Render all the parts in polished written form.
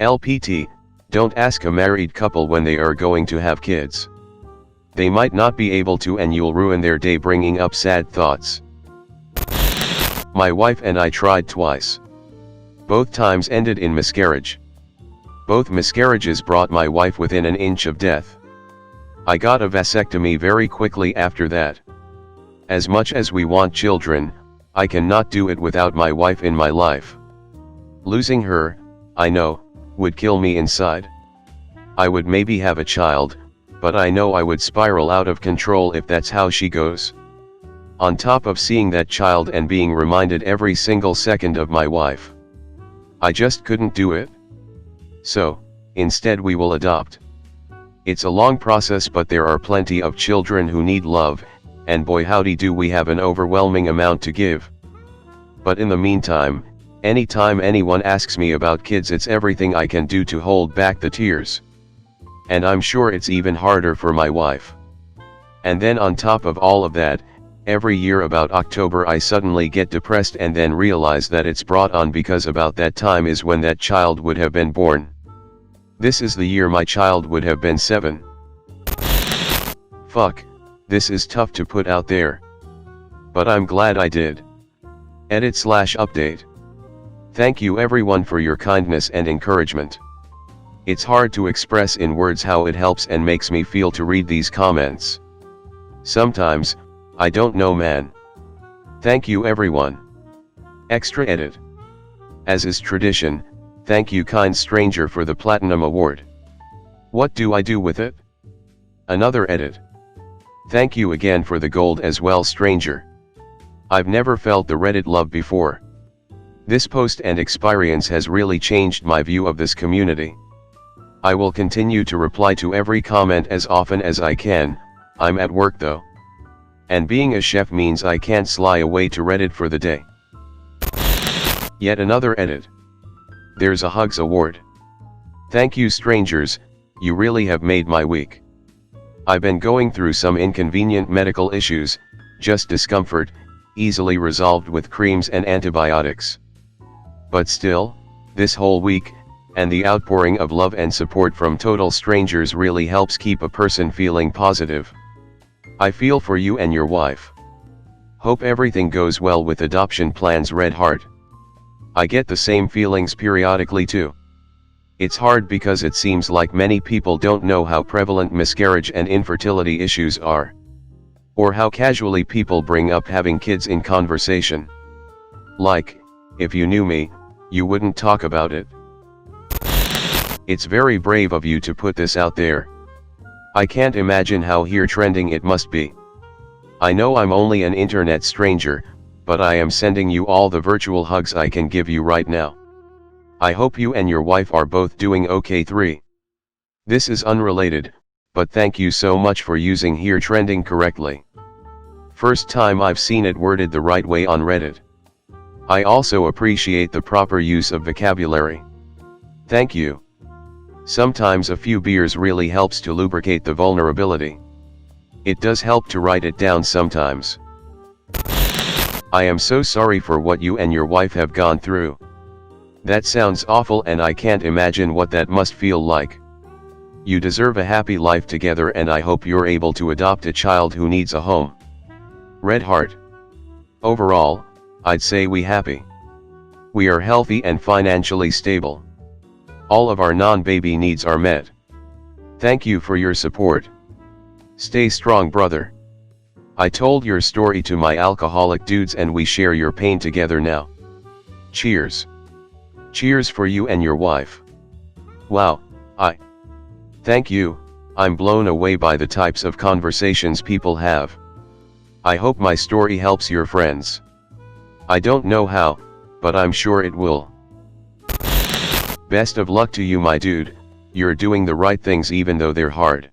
LPT, don't ask a married couple when they are going to have kids. They might not be able to and you'll ruin their day bringing up sad thoughts. My wife and I tried twice. Both times ended in miscarriage. Both miscarriages brought my wife within an inch of death. I got a vasectomy very quickly after that. As much as we want children, I cannot do it without my wife in my life. Losing her, I know, would kill me inside. I would maybe have a child, but I know I would spiral out of control if that's how she goes. On top of seeing that child and being reminded every single second of my wife. I just couldn't do it. So, instead we will adopt. It's a long process, but there are plenty of children who need love, and boy howdy do we have an overwhelming amount to give. But in the meantime, anytime anyone asks me about kids, it's everything I can do to hold back the tears. And I'm sure it's even harder for my wife. And then on top of all of that, every year about October I suddenly get depressed and then realize that it's brought on because about that time is when that child would have been born. This is the year my child would have been 7. Fuck, this is tough to put out there. But I'm glad I did. Edit/update. Thank you everyone for your kindness and encouragement. It's hard to express in words how it helps and makes me feel to read these comments. Sometimes, I don't know, man. Thank you everyone. Extra edit. As is tradition, thank you kind stranger for the Platinum Award. What do I do with it? Another edit. Thank you again for the gold as well, stranger. I've never felt the Reddit love before. This post and experience has really changed my view of this community. I will continue to reply to every comment as often as I can. I'm at work though. And being a chef means I can't sly away to Reddit for the day. Yet another edit. There's a Hugs Award. Thank you strangers, you really have made my week. I've been going through some inconvenient medical issues, just discomfort, easily resolved with creams and antibiotics. But still, this whole week, and the outpouring of love and support from total strangers really helps keep a person feeling positive. I feel for you and your wife. Hope everything goes well with adoption plans, Red Heart. I get the same feelings periodically too. It's hard because it seems like many people don't know how prevalent miscarriage and infertility issues are. Or how casually people bring up having kids in conversation. Like, if you knew me, you wouldn't talk about it. It's very brave of you to put this out there. I can't imagine how trending it must be. I know I'm only an internet stranger, but I am sending you all the virtual hugs I can give you right now. I hope you and your wife are both doing okay. 3. This is unrelated, but thank you so much for using trending correctly. First time I've seen it worded the right way on Reddit. I also appreciate the proper use of vocabulary. Thank you. Sometimes a few beers really helps to lubricate the vulnerability. It does help to write it down sometimes. I am so sorry for what you and your wife have gone through. That sounds awful and I can't imagine what that must feel like. You deserve a happy life together and I hope you're able to adopt a child who needs a home. Red Heart. Overall, I'd say we happy. We are healthy and financially stable. All of our non-baby needs are met. Thank you for your support. Stay strong, brother. I told your story to my alcoholic dudes and we share your pain together now. Cheers. Cheers for you and your wife. Wow, Thank you, I'm blown away by the types of conversations people have. I hope my story helps your friends. I don't know how, but I'm sure it will. Best of luck to you, my dude, you're doing the right things even though they're hard.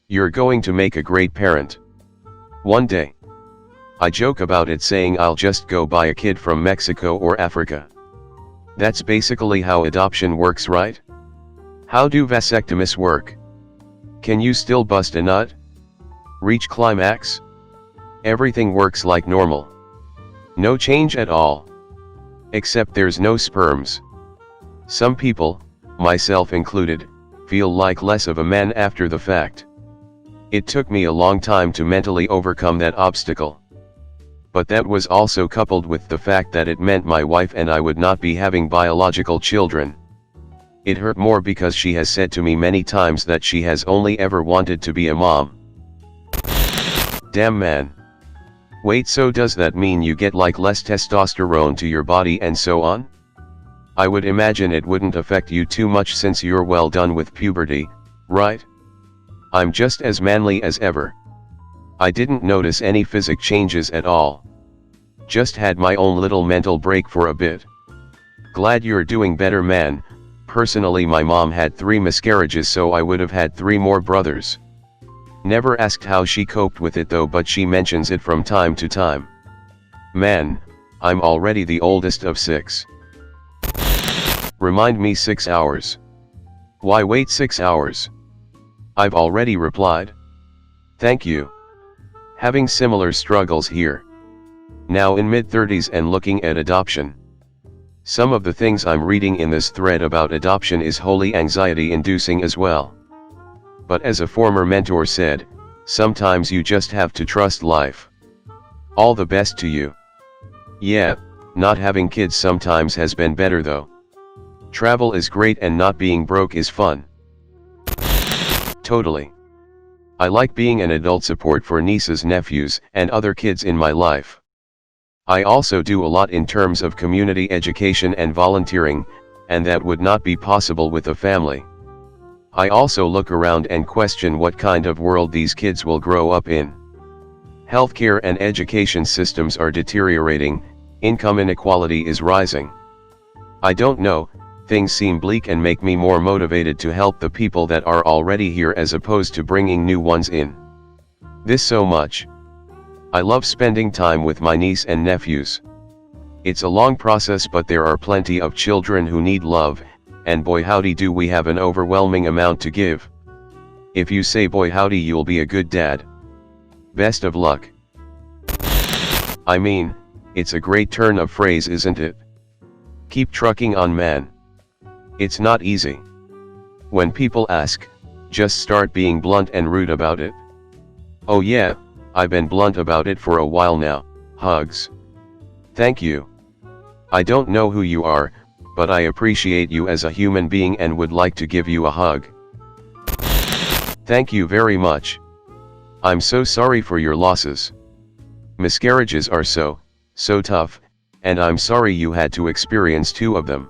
You're going to make a great parent. One day. I joke about it saying I'll just go buy a kid from Mexico or Africa. That's basically how adoption works, right? How do vasectomies work? Can you still bust a nut? Reach climax? Everything works like normal. No change at all. Except there's no sperms. Some people, myself included, feel like less of a man after the fact. It took me a long time to mentally overcome that obstacle. But that was also coupled with the fact that it meant my wife and I would not be having biological children. It hurt more because she has said to me many times that she has only ever wanted to be a mom. Damn man. Wait, so does that mean you get like less testosterone to your body and so on? I would imagine it wouldn't affect you too much since you're well done with puberty, right? I'm just as manly as ever. I didn't notice any physic changes at all. Just had my own little mental break for a bit. Glad you're doing better, man. Personally, my mom had 3 miscarriages, so I would have had 3 more brothers. Never asked how she coped with it though, but she mentions it from time to time. Man, I'm already the oldest of 6. Remind me 6 hours. Why wait 6 hours? I've already replied. Thank you. Having similar struggles here. Now in mid-30s and looking at adoption. Some of the things I'm reading in this thread about adoption is wholly anxiety-inducing as well. But as a former mentor said, sometimes you just have to trust life. All the best to you. Yeah, not having kids sometimes has been better though. Travel is great and not being broke is fun. Totally. I like being an adult support for nieces, nephews, and other kids in my life. I also do a lot in terms of community education and volunteering, and that would not be possible with a family. I also look around and question what kind of world these kids will grow up in. Healthcare and education systems are deteriorating, income inequality is rising. I don't know, things seem bleak and make me more motivated to help the people that are already here as opposed to bringing new ones in. This so much. I love spending time with my niece and nephews. It's a long process, but there are plenty of children who need love, and boy howdy do we have an overwhelming amount to give. If you say boy howdy, you'll be a good dad. Best of luck. I mean, it's a great turn of phrase, isn't it? Keep trucking on, man. It's not easy. When people ask, just start being blunt and rude about it. Oh yeah, I've been blunt about it for a while now. Hugs. Thank you. I don't know who you are, but I appreciate you as a human being and would like to give you a hug. Thank you very much. I'm so sorry for your losses. Miscarriages are so tough, and I'm sorry you had to experience 2 of them.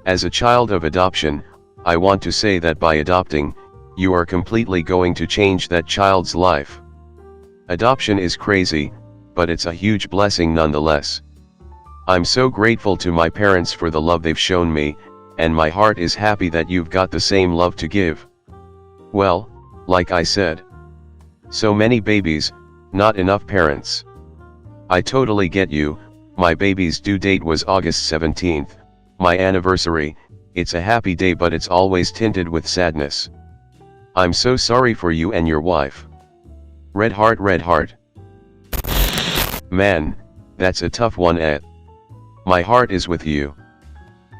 As a child of adoption, I want to say that by adopting, you are completely going to change that child's life. Adoption is crazy, but it's a huge blessing nonetheless. I'm so grateful to my parents for the love they've shown me, and my heart is happy that you've got the same love to give. Well, like I said, so many babies, not enough parents. I totally get you. My baby's due date was August 17th, my anniversary. It's a happy day, but it's always tinted with sadness. I'm so sorry for you and your wife. Red heart, red heart. Man, that's a tough one, My heart is with you.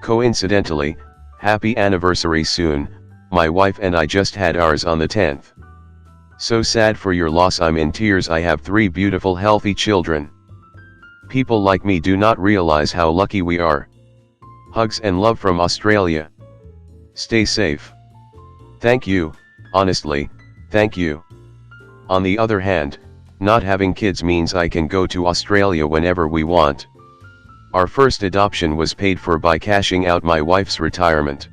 Coincidentally, happy anniversary soon. My wife and I just had ours on the 10th. So sad for your loss, I'm in tears. I have 3 beautiful healthy children. People like me do not realize how lucky we are. Hugs and love from Australia. Stay safe. Thank you, honestly, thank you. On the other hand, not having kids means I can go to Australia whenever we want. Our first adoption was paid for by cashing out my wife's retirement.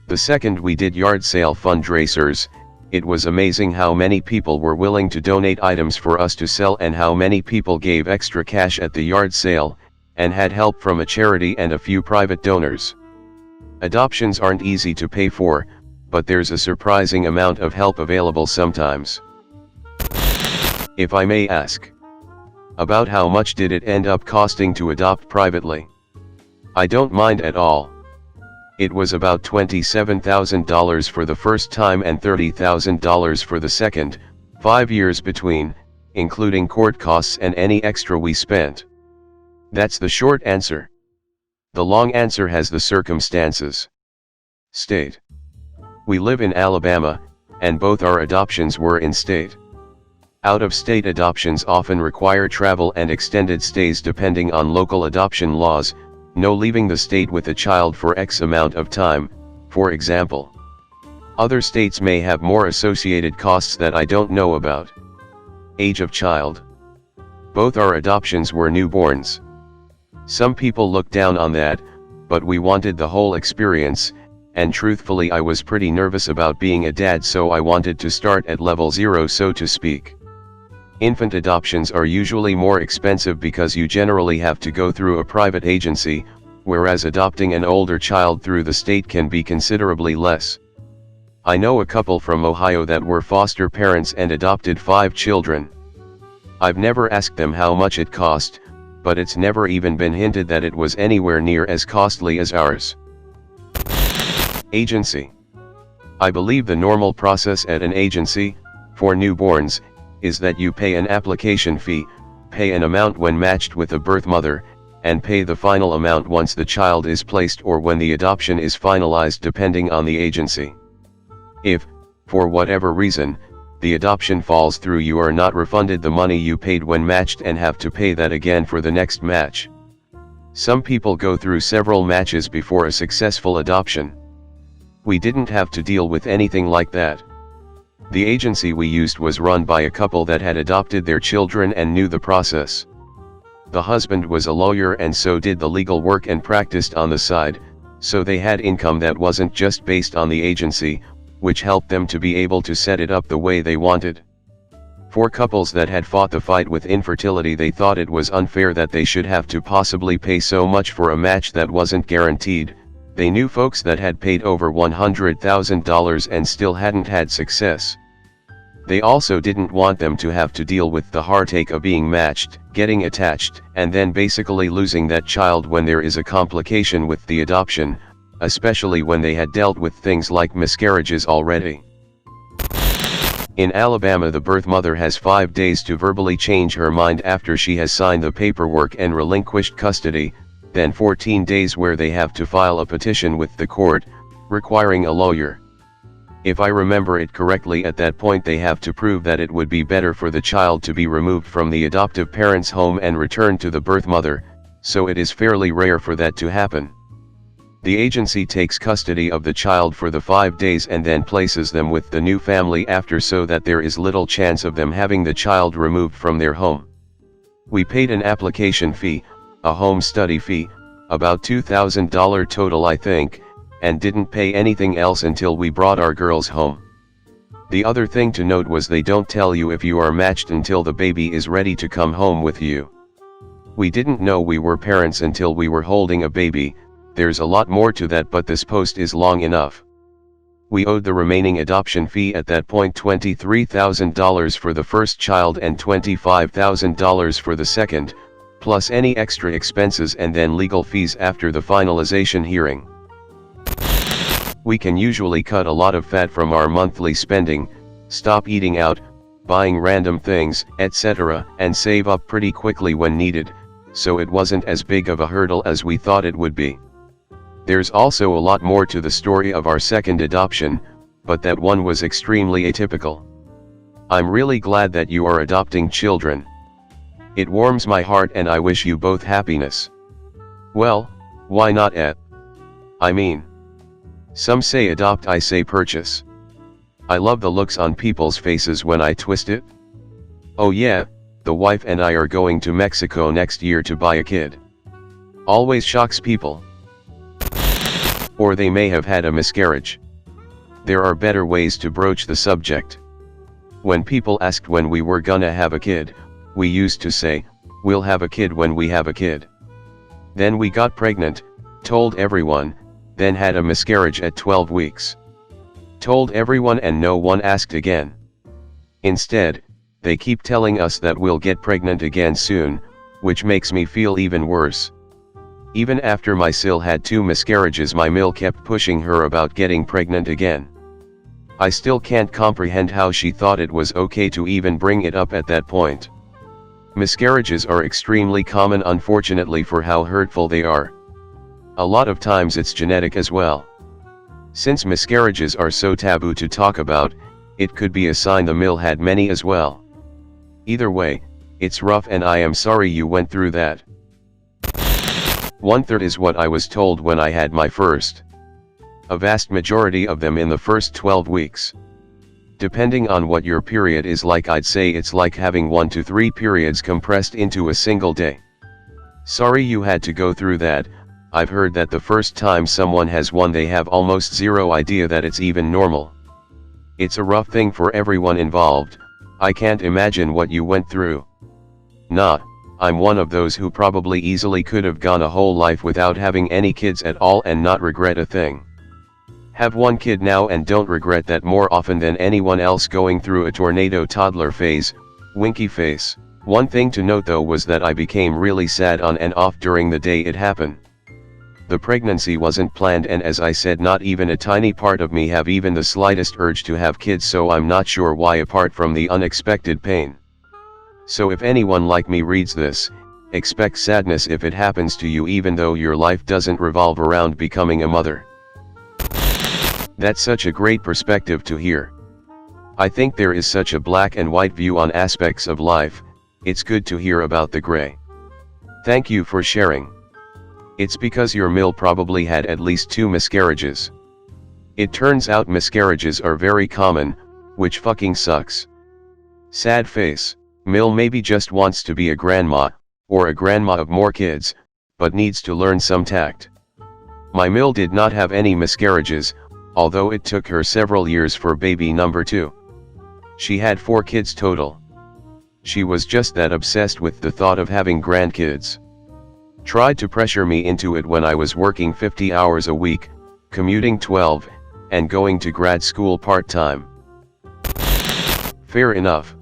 The second we did yard sale fundraisers. It was amazing how many people were willing to donate items for us to sell and how many people gave extra cash at the yard sale, and had help from a charity and a few private donors. Adoptions aren't easy to pay for, but there's a surprising amount of help available sometimes. If I may ask, about how much did it end up costing to adopt privately? I don't mind at all. It was about $27,000 for the first time and $30,000 for the second, 5 years between, including court costs and any extra we spent. That's the short answer. The long answer has the circumstances. State. We live in Alabama, and both our adoptions were in-state. Out-of-state adoptions often require travel and extended stays depending on local adoption laws, no leaving the state with a child for X amount of time, for example. Other states may have more associated costs that I don't know about. Age of child. Both our adoptions were newborns. Some people look down on that, but we wanted the whole experience, and truthfully I was pretty nervous about being a dad, so I wanted to start at level 0, so to speak. Infant adoptions are usually more expensive because you generally have to go through a private agency, whereas adopting an older child through the state can be considerably less. I know a couple from Ohio that were foster parents and adopted 5 children. I've never asked them how much it cost, but it's never even been hinted that it was anywhere near as costly as ours. Agency. I believe the normal process at an agency, for newborns, is that you pay an application fee, pay an amount when matched with a birth mother, and pay the final amount once the child is placed or when the adoption is finalized depending on the agency. If, for whatever reason, the adoption falls through, you are not refunded the money you paid when matched and have to pay that again for the next match. Some people go through several matches before a successful adoption. We didn't have to deal with anything like that. The agency we used was run by a couple that had adopted their children and knew the process. The husband was a lawyer and so did the legal work and practiced on the side, so they had income that wasn't just based on the agency, which helped them to be able to set it up the way they wanted. For couples that had fought the fight with infertility, they thought it was unfair that they should have to possibly pay so much for a match that wasn't guaranteed. They knew folks that had paid over $100,000 and still hadn't had success. They also didn't want them to have to deal with the heartache of being matched, getting attached, and then basically losing that child when there is a complication with the adoption, especially when they had dealt with things like miscarriages already. In Alabama, the birth mother has 5 days to verbally change her mind after she has signed the paperwork and relinquished custody, then 14 days where they have to file a petition with the court, requiring a lawyer. If I remember it correctly, at that point they have to prove that it would be better for the child to be removed from the adoptive parent's home and returned to the birth mother, so it is fairly rare for that to happen. The agency takes custody of the child for the 5 days and then places them with the new family after, so that there is little chance of them having the child removed from their home. We paid an application fee, a home study fee, about $2,000 total I think, and didn't pay anything else until we brought our girls home. The other thing to note was they don't tell you if you are matched until the baby is ready to come home with you. We didn't know we were parents until we were holding a baby. There's a lot more to that, but this post is long enough. We owed the remaining adoption fee at that point, $23,000 for the first child and $25,000 for the second, plus any extra expenses and then legal fees after the finalization hearing. We can usually cut a lot of fat from our monthly spending, stop eating out, buying random things, etc., and save up pretty quickly when needed, so it wasn't as big of a hurdle as we thought it would be. There's also a lot more to the story of our second adoption, but that one was extremely atypical. I'm really glad that you are adopting children. It warms my heart and I wish you both happiness. Well, why not some say adopt, I say purchase. I love the looks on people's faces when I twist it. Oh yeah, the wife and I are going to Mexico next year to buy a kid. Always shocks people. Or they may have had a miscarriage. There are better ways to broach the subject. When people asked when we were gonna have a kid, we used to say, we'll have a kid when we have a kid. Then we got pregnant, told everyone, then had a miscarriage at 12 weeks. Told everyone and no one asked again. Instead, they keep telling us that we'll get pregnant again soon, which makes me feel even worse. Even after my Sil had 2 miscarriages, my Mill kept pushing her about getting pregnant again. I still can't comprehend how she thought it was okay to even bring it up at that point. Miscarriages are extremely common, unfortunately, for how hurtful they are. A lot of times it's genetic as well. Since miscarriages are so taboo to talk about, it could be a sign the mill had many as well. Either way, it's rough and I am sorry you went through that. 1/3 is what I was told when I had my first. A vast majority of them in the first 12 weeks. Depending on what your period is like, I'd say it's like having 1 to 3 periods compressed into a single day. Sorry you had to go through that. I've heard that the first time someone has one they have almost zero idea that it's even normal. It's a rough thing for everyone involved. I can't imagine what you went through. Nah, I'm one of those who probably easily could have gone a whole life without having any kids at all and not regret a thing. Have one kid now and don't regret that more often than anyone else going through a tornado toddler phase, winky face. One thing to note though was that I became really sad on and off during the day it happened. The pregnancy wasn't planned and as I said, not even a tiny part of me have even the slightest urge to have kids, so I'm not sure why apart from the unexpected pain. So if anyone like me reads this, expect sadness if it happens to you even though your life doesn't revolve around becoming a mother. That's such a great perspective to hear. I think there is such a black and white view on aspects of life, it's good to hear about the gray. Thank you for sharing. It's because your mill probably had at least 2 miscarriages. It turns out miscarriages are very common, which fucking sucks. Sad face. Mill maybe just wants to be a grandma, or a grandma of more kids, but needs to learn some tact. My mill did not have any miscarriages, although it took her several years for baby number 2. She had 4 kids total. She was just that obsessed with the thought of having grandkids. Tried to pressure me into it when I was working 50 hours a week, commuting 12, and going to grad school part-time. Fair enough.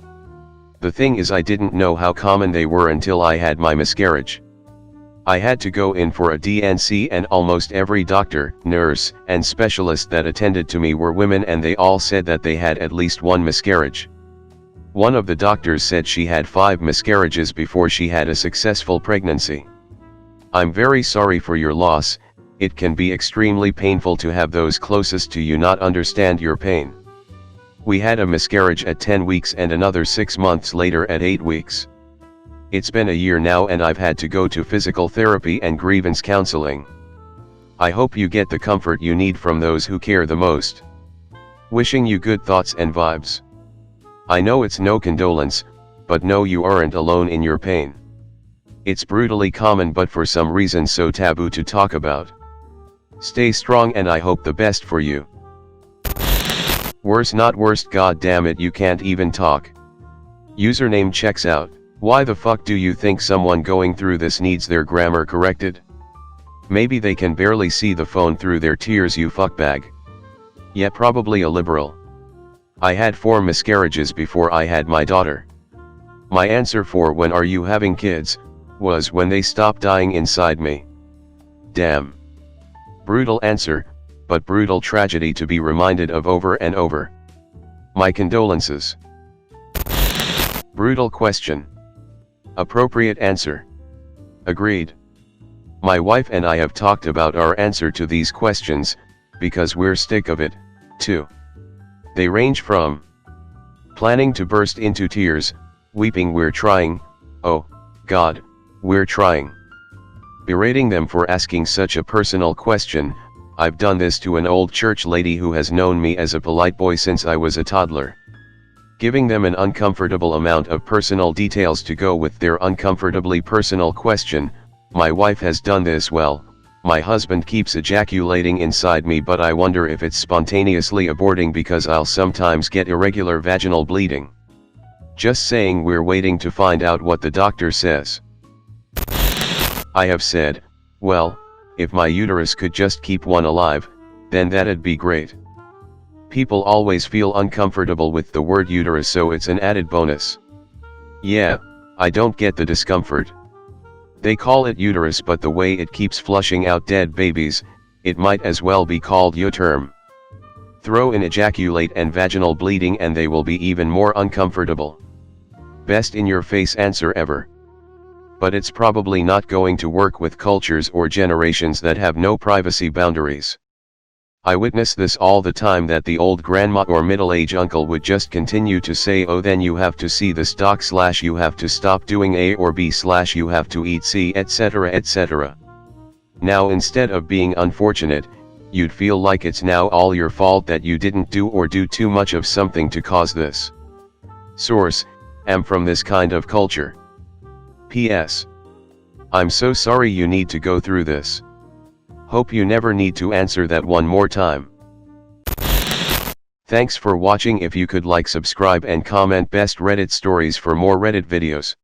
The thing is, I didn't know how common they were until I had my miscarriage. I had to go in for a D&C and almost every doctor, nurse, and specialist that attended to me were women and they all said that they had at least 1 miscarriage. One of the doctors said she had 5 miscarriages before she had a successful pregnancy. I'm very sorry for your loss. It can be extremely painful to have those closest to you not understand your pain. We had a miscarriage at 10 weeks and another 6 months later at 8 weeks. It's been a year now and I've had to go to physical therapy and grievance counseling. I hope you get the comfort you need from those who care the most. Wishing you good thoughts and vibes. I know it's no condolence, but no, you aren't alone in your pain. It's brutally common but for some reason so taboo to talk about. Stay strong and I hope the best for you. Worse not worst, god damn it, you can't even talk. Username checks out. Why the fuck do you think someone going through this needs their grammar corrected? Maybe they can barely see the phone through their tears, you fuckbag. Yeah, probably a liberal. I had 4 miscarriages before I had my daughter. My answer for when are you having kids was when they stop dying inside me. Damn. Brutal answer, but brutal tragedy to be reminded of over and over. My condolences. Brutal question. Appropriate answer. Agreed. My wife and I have talked about our answer to these questions, because we're sick of it, too. They range from planning to burst into tears, weeping we're trying, oh, God, we're trying. Berating them for asking such a personal question. I've done this to an old church lady who has known me as a polite boy since I was a toddler. Giving them an uncomfortable amount of personal details to go with their uncomfortably personal question. My wife has done this well. My husband keeps ejaculating inside me, but I wonder if it's spontaneously aborting because I'll sometimes get irregular vaginal bleeding. Just saying, we're waiting to find out what the doctor says. I have said, well, if my uterus could just keep one alive, then that'd be great. People always feel uncomfortable with the word uterus, so it's an added bonus. Yeah, I don't get the discomfort. They call it uterus, but the way it keeps flushing out dead babies, it might as well be called uterm. Throw in ejaculate and vaginal bleeding and they will be even more uncomfortable. Best in your face answer ever. But it's probably not going to work with cultures or generations that have no privacy boundaries. I witness this all the time, that the old grandma or middle-age uncle would just continue to say, oh then you have to see the stock / you have to stop doing A or B / you have to eat C, etc, etc. Now instead of being unfortunate, you'd feel like it's now all your fault that you didn't do or do too much of something to cause this. Source: am from this kind of culture. P.S. I'm so sorry you need to go through this. Hope you never need to answer that one more time. Thanks for watching. If you could like, subscribe and comment best Reddit stories for more Reddit videos.